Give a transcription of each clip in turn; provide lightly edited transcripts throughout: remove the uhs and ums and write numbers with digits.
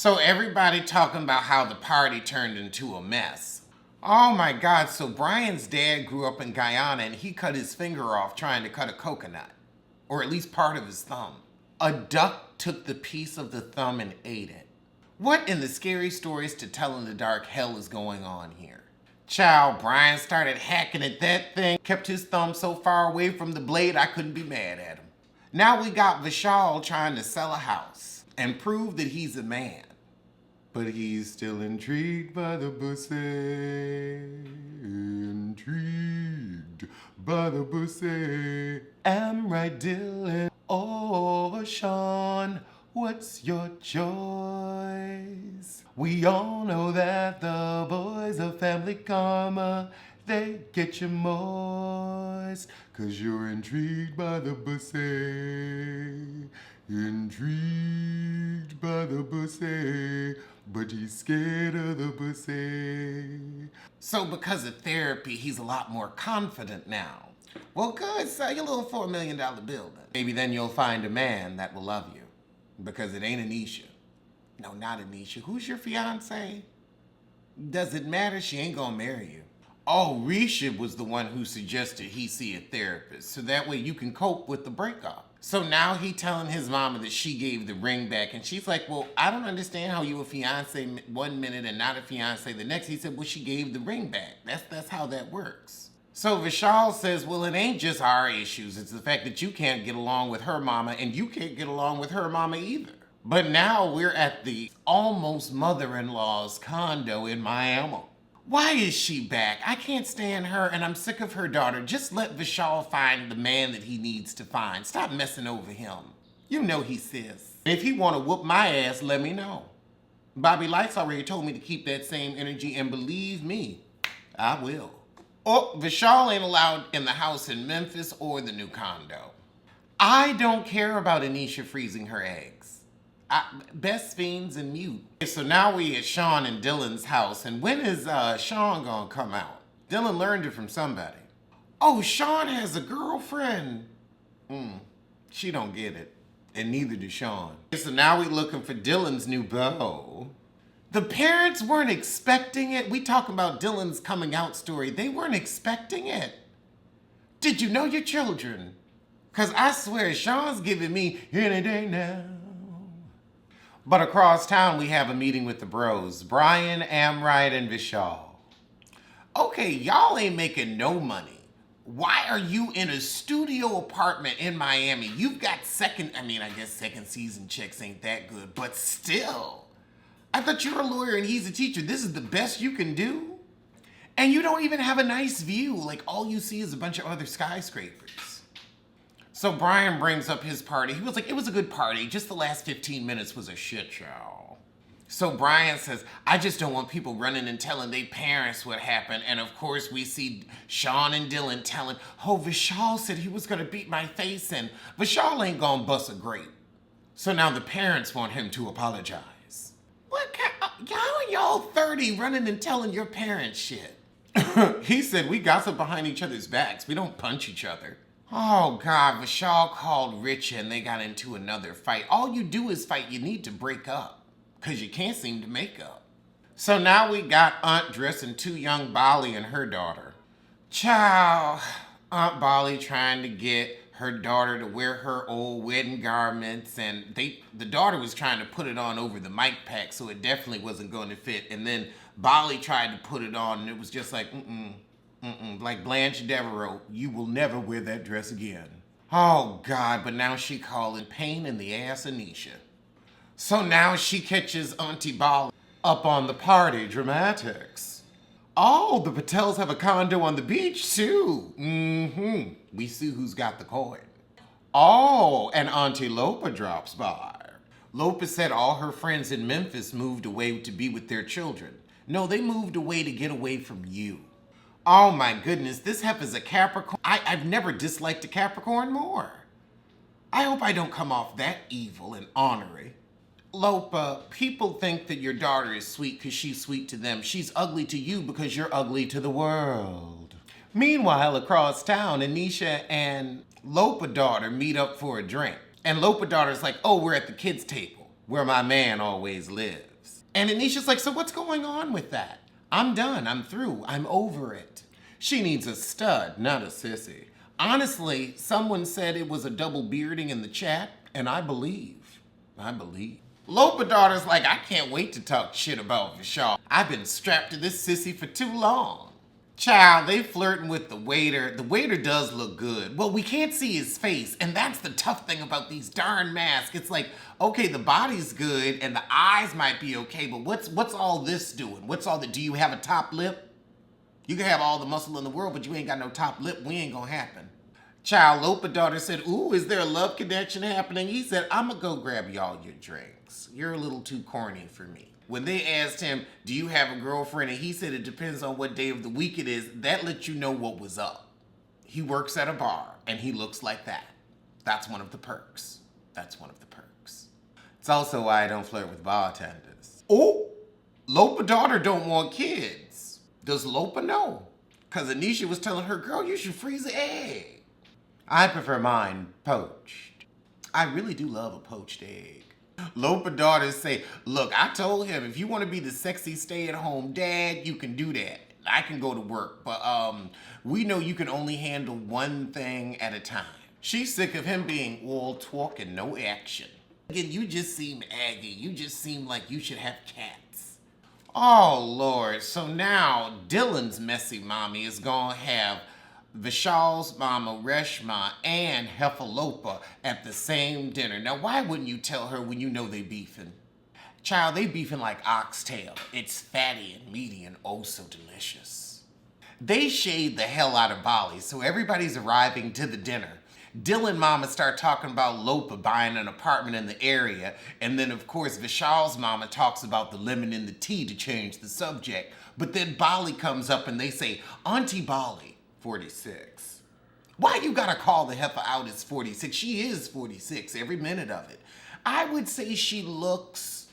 So everybody talking about how the party turned into a mess. Oh my God, so Brian's dad grew up in Guyana and he cut his finger off trying to cut a coconut. Or at least part of his thumb. A duck took the piece of the thumb and ate it. What in the scary stories to tell in the dark hell is going on here? Child, Brian started hacking at that thing, kept his thumb so far away from the blade I couldn't be mad at him. Now we got Vishal trying to sell a house and prove that he's a man. But he's still intrigued by the pussy. Intrigued by the pussy. Am right, Dylan or Sean? What's your choice? We all know that the boys of family karma, they get you moist. 'Cause you're intrigued by the pussy. Intrigued by the pussy. But he's scared of the pussy. So because of therapy, he's a lot more confident now. Well, good, sell your little $4 million building. Maybe then you'll find a man that will love you. Because it ain't Anisha. No, not Anisha. Who's your fiance? Does it matter? She ain't gonna marry you. Oh, Risha was the one who suggested he see a therapist. So that way you can cope with the breakup. So now he telling his mama that she gave the ring back. And she's like, well, I don't understand how you a fiance 1 minute and not a fiance the next. He said, well, she gave the ring back. That's how that works. So Vishal says, well, it ain't just our issues. It's the fact that you can't get along with her mama and you can't get along with her mama either. But now we're at the almost mother-in-law's condo in Miami. Why is she back? I can't stand her and I'm sick of her daughter. Just let Vishal find the man that he needs to find. Stop messing over him. You know he says. If he want to whoop my ass, let me know. Bobby Lights already told me to keep that same energy, and believe me, I will. Oh, Vishal ain't allowed in the house in Memphis or the new condo. I don't care about Anisha freezing her eggs. Best fiends and mute. So now we at Sean and Dylan's house, and when is Sean gonna come out? Dylan learned it from somebody. Oh, Sean has a girlfriend. She don't get it, and neither does Sean. So now we looking for Dylan's new beau. The parents weren't expecting it. We talking about Dylan's coming out story. They weren't expecting it. Did you know your children? 'Cause I swear Sean's giving me any day now. But across town, we have a meeting with the bros. Brian, Amrite, and Vishal. Okay, y'all ain't making no money. Why are you in a studio apartment in Miami? You've got I guess second season checks ain't that good, but still. I thought you were a lawyer and he's a teacher. This is the best you can do? And you don't even have a nice view. Like, all you see is a bunch of other skyscrapers. So Brian brings up his party. He was like, it was a good party. Just the last 15 minutes was a shit show. So Brian says, I just don't want people running and telling their parents what happened. And of course, we see Sean and Dylan telling, oh, Vishal said he was going to beat my face in. Vishal ain't going to bust a grape. So now the parents want him to apologize. What kind? How are y'all 30 running and telling your parents shit? He said, we gossip behind each other's backs. We don't punch each other. Oh God, Vishal called Rich and they got into another fight. All you do is fight. You need to break up because you can't seem to make up. So now we got Aunt dressing too young Bali and her daughter. Child, Aunt Bali trying to get her daughter to wear her old wedding garments, and the daughter was trying to put it on over the mic pack, so it definitely wasn't going to fit. And then Bali tried to put it on and it was just like, like Blanche Devereaux, you will never wear that dress again. Oh God, but now she calling pain in the ass Anisha. So now she catches Auntie Bali up on the party dramatics. Oh, the Patels have a condo on the beach too. We see who's got the coin. Oh, and Auntie Lopa drops by. Lopa said all her friends in Memphis moved away to be with their children. No, they moved away to get away from you. Oh my goodness, this heifer's a Capricorn. I've never disliked a Capricorn more. I hope I don't come off that evil and ornery. Lopa, people think that your daughter is sweet because she's sweet to them. She's ugly to you because you're ugly to the world. Meanwhile, across town, Anisha and Lopa daughter meet up for a drink. And Lopa daughter's like, oh, we're at the kids' table, where my man always lives. And Anisha's like, so what's going on with that? I'm done. I'm through. I'm over it. She needs a stud, not a sissy. Honestly, someone said it was a double bearding in the chat, and I believe. I believe. Lopa daughter's like, I can't wait to talk shit about Vishal. I've been strapped to this sissy for too long. Child, they flirting with the waiter. The waiter does look good. Well, we can't see his face, and that's the tough thing about these darn masks. It's like, okay, the body's good, and the eyes might be okay, but what's all this doing? Do you have a top lip? You can have all the muscle in the world, but you ain't got no top lip. We ain't gonna happen. Child, Lopa daughter said, ooh, is there a love connection happening? He said, I'm gonna go grab y'all your drinks. You're a little too corny for me. When they asked him, do you have a girlfriend? And he said, it depends on what day of the week it is. That lets you know what was up. He works at a bar, and he looks like that. That's one of the perks. That's one of the perks. It's also why I don't flirt with bartenders. Oh, Lopa daughter don't want kids. Does Lopa know? Because Anisha was telling her, girl, you should freeze an egg. I prefer mine poached. I really do love a poached egg. Lopa daughters say, look, I told him if you want to be the sexy stay-at-home dad, you can do that. I can go to work, but we know you can only handle one thing at a time. She's sick of him being all talk and no action. Again, you just seem aggy. You just seem like you should have cats. Oh, Lord. So now Dylan's messy mommy is going to have Vishal's mama Reshma and Hefalopa at the same dinner. Now, why wouldn't you tell her when you know they beefing? Child, they beefing like oxtail. It's fatty and meaty and oh so delicious. They shade the hell out of Bali, so everybody's arriving to the dinner. Dylan mama start talking about Lopa buying an apartment in the area, and then of course Vishal's mama talks about the lemon in the tea to change the subject. But then Bali comes up and they say, Auntie Bali, 46. Why you gotta call the heifer out as 46? She is 46, every minute of it. I would say she looks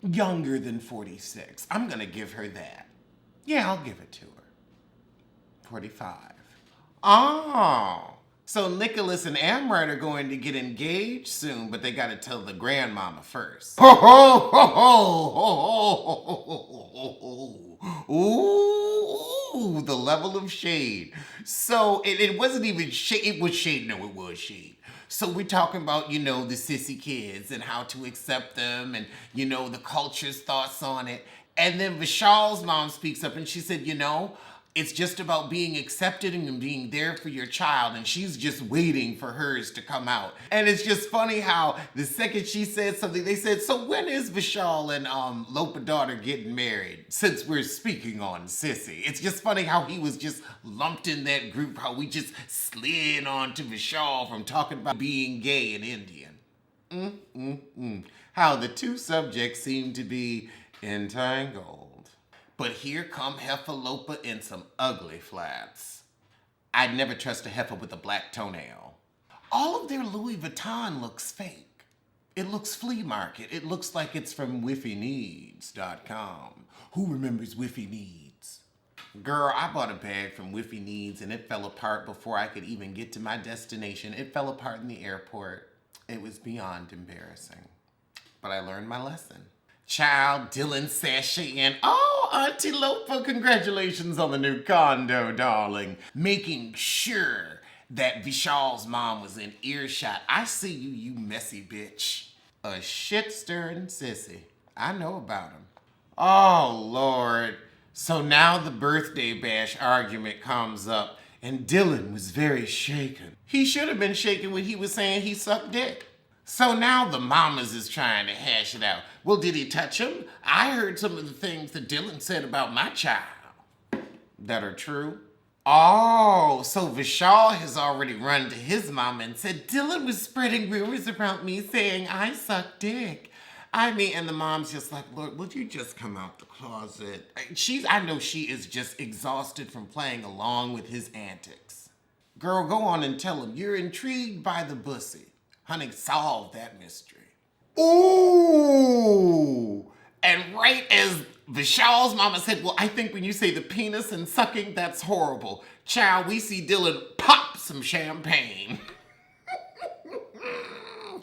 younger than 46. I'm gonna give her that. Yeah, I'll give it to her. 45. Oh. So Nicholas and Amrit are going to get engaged soon, but they got to tell the grandmama first. Ho ho ho ho ho ho ho. Ooh, the level of shade. So it wasn't even shade. It was shade. No, it was shade. So we're talking about, the sissy kids and how to accept them and, the culture's thoughts on it. And then Vishal's mom speaks up and she said, it's just about being accepted and being there for your child, and she's just waiting for hers to come out. And it's just funny how the second she said something, they said, so when is Vishal and Lopa daughter getting married? Since we're speaking on sissy. It's just funny how he was just lumped in that group, how we just slid on to Vishal from talking about being gay and Indian. How the two subjects seem to be entangled. But here come Hefalopa in some ugly flats. I'd never trust a heifer with a black toenail. All of their Louis Vuitton looks fake. It looks flea market. It looks like it's from WiffyNeeds.com. Who remembers Wiffy Needs? Girl, I bought a bag from Wiffy Needs and it fell apart before I could even get to my destination. It fell apart in the airport. It was beyond embarrassing. But I learned my lesson. Child, Dylan sashaying in. Oh, Auntie Lopa, congratulations on the new condo, darling. Making sure that Vishal's mom was in earshot. I see you, you messy bitch. A shit-stirring sissy. I know about him. Oh, Lord. So now the birthday bash argument comes up, and Dylan was very shaken. He should have been shaken when he was saying he sucked dick. So now the mamas is trying to hash it out. Well, did he touch him? I heard some of the things that Dylan said about my child that are true. Oh, so Vishal has already run to his mama and said, Dylan was spreading rumors about me saying I suck dick. And the mom's just like, Lord, would you just come out the closet? I know she is just exhausted from playing along with his antics. Girl, go on and tell him you're intrigued by the bussy. Honey, solve that mystery. Ooh! And right as Vishal's mama said, well, I think when you say the penis and sucking, that's horrible. Child, we see Dylan pop some champagne.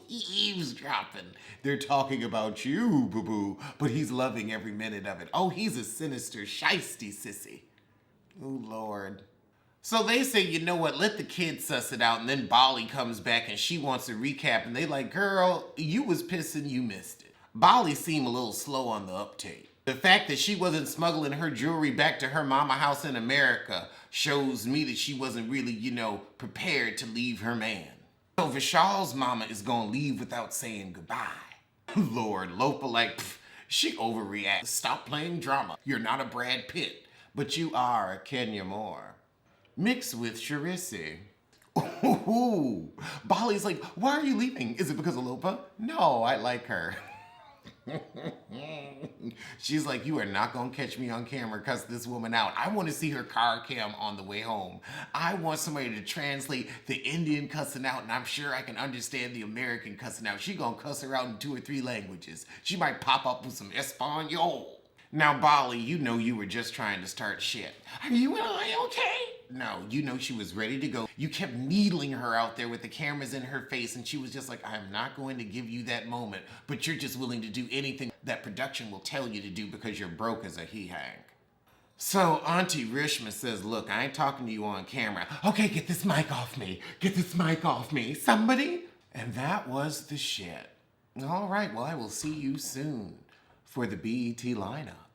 He eavesdropping. They're talking about you, boo-boo, but he's loving every minute of it. Oh, he's a sinister, shisty sissy. Oh, Lord. So they say, you know what, let the kids suss it out, and then Bali comes back and she wants a recap, and they like, girl, you was pissing, you missed it. Bali seemed a little slow on the uptake. The fact that she wasn't smuggling her jewelry back to her mama house in America shows me that she wasn't really, prepared to leave her man. So Vishal's mama is gonna leave without saying goodbye. Lord, Lopa she overreacts. Stop playing drama. You're not a Brad Pitt, but you are a Kenya Moore. Mixed with Charisse. Ooh, Bali's like, why are you leaving? Is it because of Lopa? No, I like her. She's like, you are not gonna catch me on camera cuss this woman out. I want to see her car cam on the way home. I want somebody to translate the Indian cussing out, and I'm sure I can understand the American cussing out. She gonna cuss her out in 2 or 3 languages. She might pop up with some Espanol. Now, Bali, you know you were just trying to start shit. Are you and I okay? No, you know she was ready to go. You kept needling her out there with the cameras in her face, and she was just like, I'm not going to give you that moment, but you're just willing to do anything that production will tell you to do because you're broke as a he-hang. So Auntie Rishma says, look, I ain't talking to you on camera. Okay, get this mic off me. Get this mic off me. Somebody? And that was the shit. All right, well, I will see you soon for the BET lineup.